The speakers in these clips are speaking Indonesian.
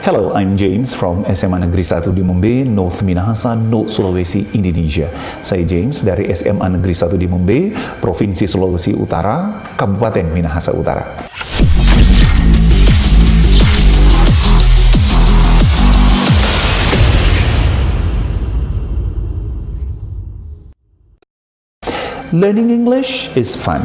Hello, I'm James from SMA Negeri 1 di Mumbai, North Minahasa, North Sulawesi, Indonesia. Saya James dari SMA Negeri 1 di Mumbai, Provinsi Sulawesi Utara, Kabupaten Minahasa Utara. Learning English is fun.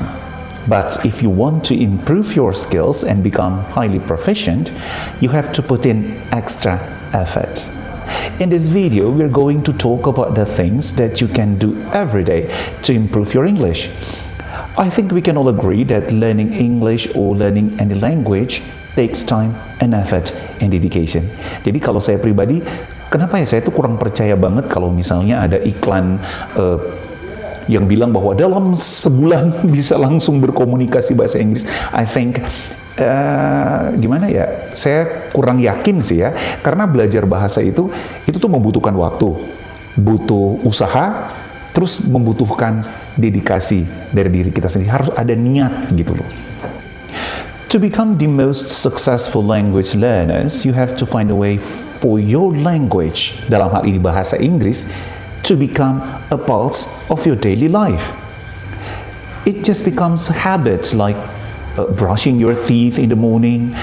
But if you want to improve your skills and become highly proficient, you have to put in extra effort. In this video, we're going to talk about the things that you can do every day to improve your English. I think we can all agree that learning English or learning any language takes time and effort and dedication. Jadi kalau saya pribadi, kenapa ya saya tuh kurang percaya banget kalau misalnya ada iklan yang bilang bahwa dalam sebulan bisa langsung berkomunikasi bahasa Inggris. I think gimana ya, saya kurang yakin sih ya, karena belajar bahasa itu tuh membutuhkan waktu, butuh usaha, terus membutuhkan dedikasi dari diri kita sendiri, harus ada niat gitu loh. To become the most successful language learners, you have to find a way for your language, dalam hal ini bahasa Inggris, to become a part of your daily life. It just becomes habits like brushing your teeth in the morning,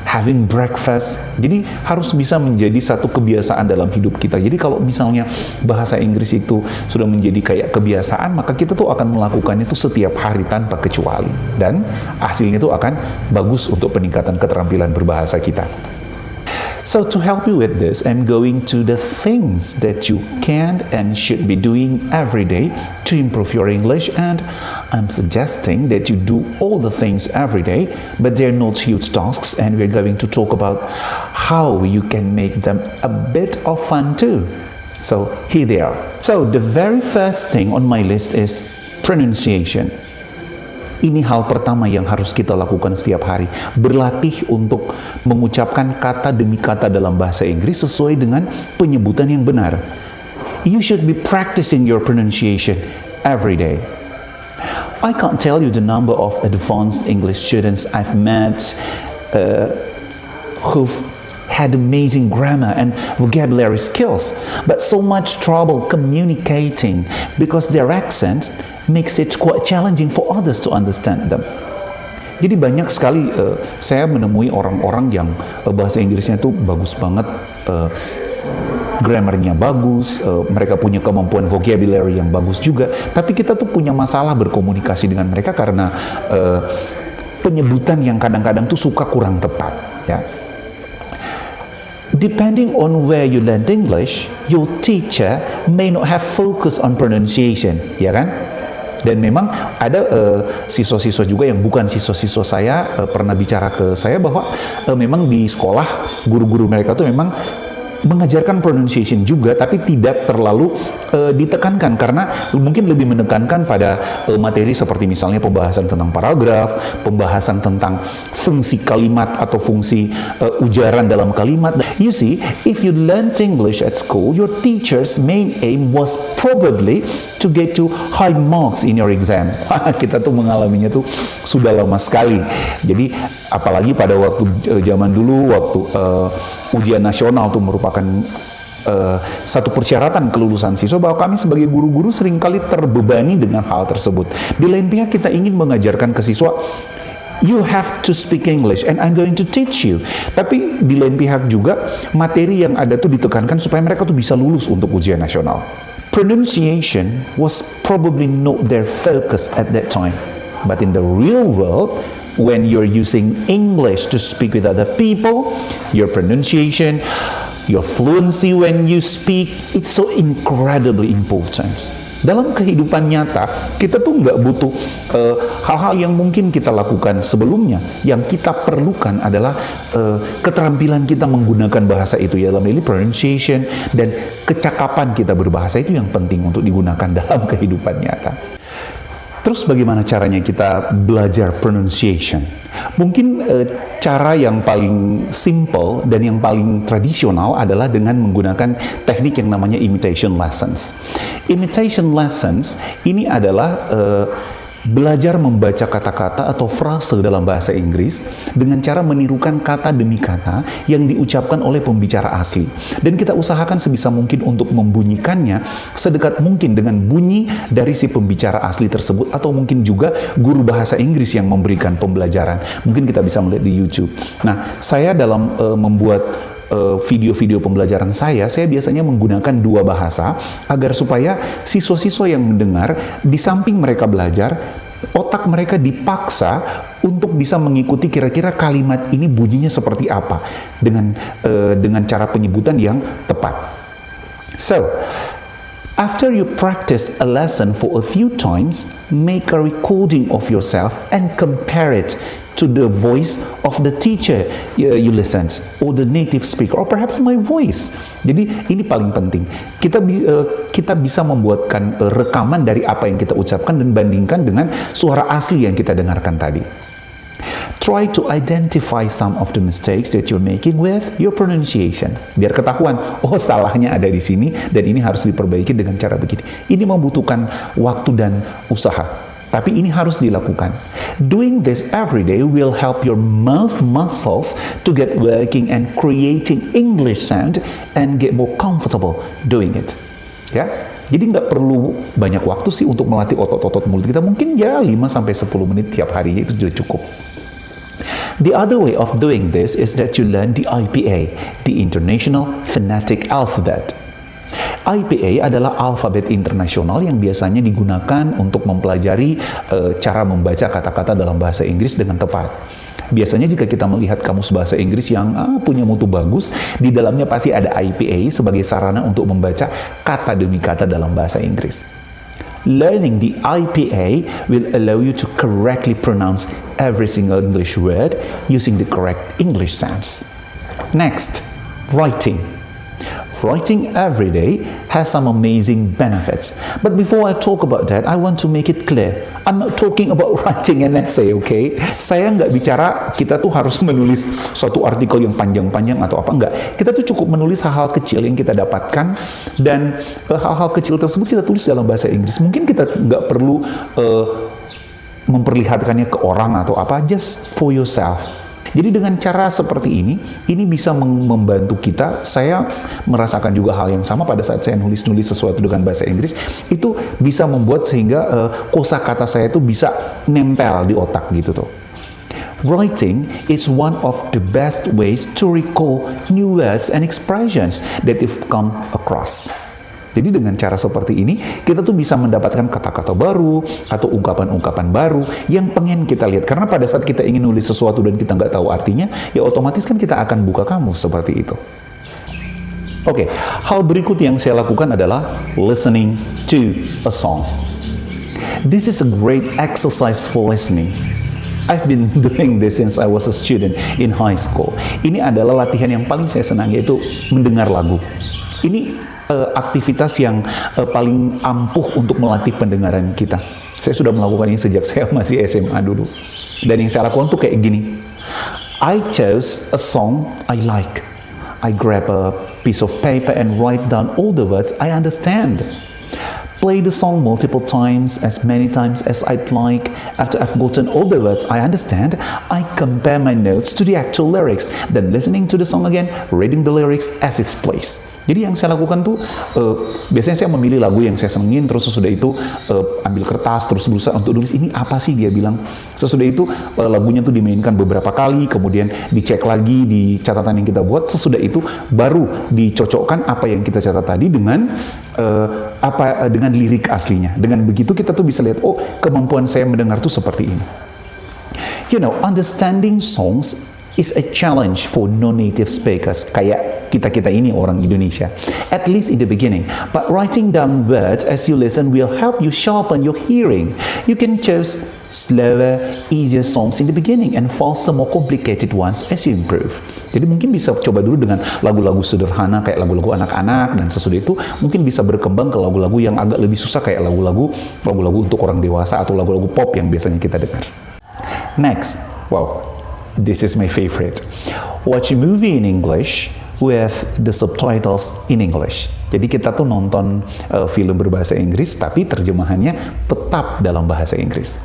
having breakfast. Jadi harus bisa menjadi satu kebiasaan dalam hidup kita. Jadi kalau misalnya bahasa Inggris itu sudah menjadi kayak kebiasaan, maka kita tuh akan melakukan itu setiap hari tanpa kecuali. Dan hasilnya tuh akan bagus untuk peningkatan keterampilan berbahasa kita. So to help you with this, I'm going to the things that you can and should be doing every day to improve your English, and I'm suggesting that you do all the things every day, but they're not huge tasks, and we're going to talk about how you can make them a bit of fun too. So here they are. So the very first thing on my list is pronunciation. Ini hal pertama yang harus kita lakukan setiap hari. Berlatih untuk mengucapkan kata demi kata dalam bahasa Inggris sesuai dengan penyebutan yang benar. You should be practicing your pronunciation every day. I can't tell you the number of advanced English students I've met who've had amazing grammar and vocabulary skills, but so much trouble communicating because their accent makes it quite challenging for others to understand them. Jadi banyak sekali saya menemui orang-orang yang bahasa Inggrisnya tuh bagus banget, grammarnya bagus, mereka punya kemampuan vocabulary yang bagus juga, tapi kita tuh punya masalah berkomunikasi dengan mereka karena penyebutan yang kadang-kadang tuh suka kurang tepat, ya. Depending on where you learned English, your teacher may not have focus on pronunciation, ya kan? Dan memang ada siswa-siswa juga yang bukan siswa-siswa saya pernah bicara ke saya bahwa memang di sekolah guru-guru mereka tuh memang mengajarkan pronunciation juga, tapi tidak terlalu ditekankan karena mungkin lebih menekankan pada materi seperti misalnya pembahasan tentang paragraf, pembahasan tentang fungsi kalimat atau fungsi ujaran dalam kalimat. You see, if you learned English at school, your teacher's main aim was probably to get you high marks in your exam. Kita tuh mengalaminya tuh sudah lama sekali. Jadi apalagi pada waktu zaman dulu, waktu ujian nasional tuh merupakan satu persyaratan kelulusan siswa, bahwa kami sebagai guru-guru seringkali terbebani dengan hal tersebut. Di lain pihak kita ingin mengajarkan ke siswa, you have to speak English and I'm going to teach you. Tapi di lain pihak juga materi yang ada tuh ditekankan supaya mereka tuh bisa lulus untuk ujian nasional. Pronunciation was probably not their focus at that time. But in the real world, when you're using English to speak with other people, your pronunciation, your fluency when you speak, it's so incredibly important. Dalam kehidupan nyata, kita tuh nggak butuh hal-hal yang mungkin kita lakukan sebelumnya. Yang kita perlukan adalah keterampilan kita menggunakan bahasa itu, ya, dalam ini pronunciation dan kecakapan kita berbahasa itu yang penting untuk digunakan dalam kehidupan nyata. Terus bagaimana caranya kita belajar pronunciation? Mungkin cara yang paling simple dan yang paling tradisional adalah dengan menggunakan teknik yang namanya imitation lessons. Imitation lessons ini adalah belajar membaca kata-kata atau frase dalam bahasa Inggris dengan cara menirukan kata demi kata yang diucapkan oleh pembicara asli. Dan kita usahakan sebisa mungkin untuk membunyikannya sedekat mungkin dengan bunyi dari si pembicara asli tersebut, atau mungkin juga guru bahasa Inggris yang memberikan pembelajaran. Mungkin kita bisa melihat di YouTube. Nah, saya dalam membuat video-video pembelajaran saya biasanya menggunakan dua bahasa agar supaya siswa-siswa yang mendengar, di samping mereka belajar, otak mereka dipaksa untuk bisa mengikuti kira-kira kalimat ini bunyinya seperti apa dengan cara penyebutan yang tepat. So, after you practice a lesson for a few times, make a recording of yourself and compare it to the voice of the teacher you listened, or the native speaker, or perhaps my voice. Jadi ini paling penting. Kita bisa membuatkan rekaman dari apa yang kita ucapkan dan bandingkan dengan suara asli yang kita dengarkan tadi. Try to identify some of the mistakes that you're making with your pronunciation. Biar ketahuan, oh salahnya ada di sini dan ini harus diperbaiki dengan cara begini. Ini membutuhkan waktu dan usaha. Tapi ini harus dilakukan. Doing this every day will help your mouth muscles to get working and creating English sound and get more comfortable doing it. Ya, jadi nggak perlu banyak waktu sih untuk melatih otot-otot mulut kita. Mungkin ya 5-10 menit tiap hari itu sudah cukup. The other way of doing this is that you learn the IPA, the International Phonetic Alphabet. IPA adalah alfabet internasional yang biasanya digunakan untuk mempelajari cara membaca kata-kata dalam bahasa Inggris dengan tepat. Biasanya jika kita melihat kamus bahasa Inggris yang punya mutu bagus, di dalamnya pasti ada IPA sebagai sarana untuk membaca kata demi kata dalam bahasa Inggris. Learning the IPA will allow you to correctly pronounce every single English word using the correct English sounds. Next, writing. Writing every day has some amazing benefits. But before I talk about that, I want to make it clear. I'm not talking about writing an essay, okay? Saya nggak bicara kita tuh harus menulis suatu artikel yang panjang-panjang atau apa, enggak. Kita tuh cukup menulis hal-hal kecil yang kita dapatkan, dan hal-hal kecil tersebut kita tulis dalam bahasa Inggris. Mungkin kita nggak perlu memperlihatkannya ke orang atau apa, just for yourself. Jadi dengan cara seperti ini bisa membantu kita. Saya merasakan juga hal yang sama pada saat saya nulis-nulis sesuatu dengan bahasa Inggris. Itu bisa membuat sehingga kosakata saya itu bisa nempel di otak gitu tuh. Writing is one of the best ways to recall new words and expressions that you've come across. Jadi dengan cara seperti ini, kita tuh bisa mendapatkan kata-kata baru atau ungkapan-ungkapan baru yang pengen kita lihat. Karena pada saat kita ingin nulis sesuatu dan kita nggak tahu artinya, ya otomatis kan kita akan buka kamus seperti itu. Oke, hal berikut yang saya lakukan adalah listening to a song. This is a great exercise for listening. I've been doing this since I was a student in high school. Ini adalah latihan yang paling saya senang, yaitu mendengar lagu. Ini aktivitas yang paling ampuh untuk melatih pendengaran kita. Saya sudah melakukan ini sejak saya masih SMA dulu. Dan yang saya lakukan tuh kayak gini. I chose a song I like. I grab a piece of paper and write down all the words I understand. Play the song multiple times, as many times as I'd like. After I've gotten all the words I understand, I compare my notes to the actual lyrics, then listening to the song again, reading the lyrics as it plays. Jadi yang saya lakukan tuh, biasanya saya memilih lagu yang saya senengin, terus sesudah itu ambil kertas, terus berusaha untuk tulis ini apa sih dia bilang. Sesudah itu lagunya tuh dimainkan beberapa kali, kemudian dicek lagi di catatan yang kita buat. Sesudah itu baru dicocokkan apa yang kita catat tadi dengan dengan lirik aslinya. Dengan begitu kita tuh bisa lihat, oh kemampuan saya mendengar tuh seperti ini. You know, understanding songs is a challenge for non-native speakers, kayak kita-kita ini orang Indonesia, at least in the beginning. But writing down words as you listen will help you sharpen your hearing. You can choose slower, easier songs in the beginning and faster, more complicated ones as you improve. Jadi mungkin bisa coba dulu dengan lagu-lagu sederhana kayak lagu-lagu anak-anak, dan sesudah itu mungkin bisa berkembang ke lagu-lagu yang agak lebih susah kayak lagu-lagu untuk orang dewasa atau lagu-lagu pop yang biasanya kita dengar. Next, wow, this is my favorite. Watch a movie in English with the subtitles in English. Jadi kita tuh nonton film berbahasa Inggris, tapi terjemahannya tetap dalam bahasa Inggris.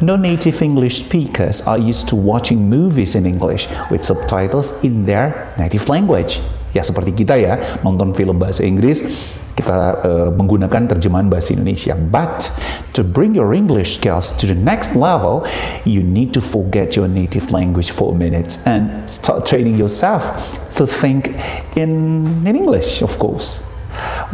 Non-native English speakers are used to watching movies in English with subtitles in their native language. Ya seperti kita ya, nonton film bahasa Inggris, kita menggunakan terjemahan bahasa Indonesia. But to bring your English skills to the next level, you need to forget your native language for a minute and start training yourself to think in English, of course.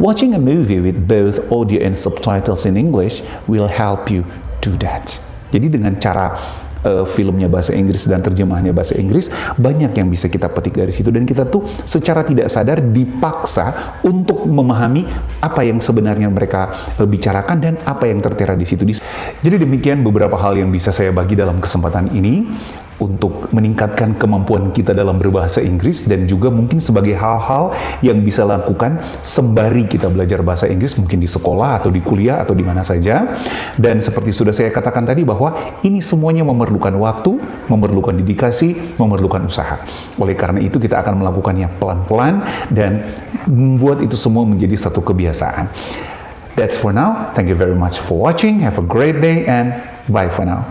Watching a movie with both audio and subtitles in English will help you do that. Jadi dengan cara filmnya bahasa Inggris dan terjemahannya bahasa Inggris, banyak yang bisa kita petik dari situ, dan kita tuh secara tidak sadar dipaksa untuk memahami apa yang sebenarnya mereka bicarakan dan apa yang tertera di situ. Jadi demikian beberapa hal yang bisa saya bagi dalam kesempatan ini untuk meningkatkan kemampuan kita dalam berbahasa Inggris, dan juga mungkin sebagai hal-hal yang bisa lakukan sembari kita belajar bahasa Inggris, mungkin di sekolah atau di kuliah atau di mana saja. Dan seperti sudah saya katakan tadi, bahwa ini semuanya memerlukan waktu, memerlukan dedikasi, memerlukan usaha. Oleh karena itu kita akan melakukannya pelan-pelan dan membuat itu semua menjadi satu kebiasaan. That's for now. Thank you very much for watching. Have a great day and bye for now.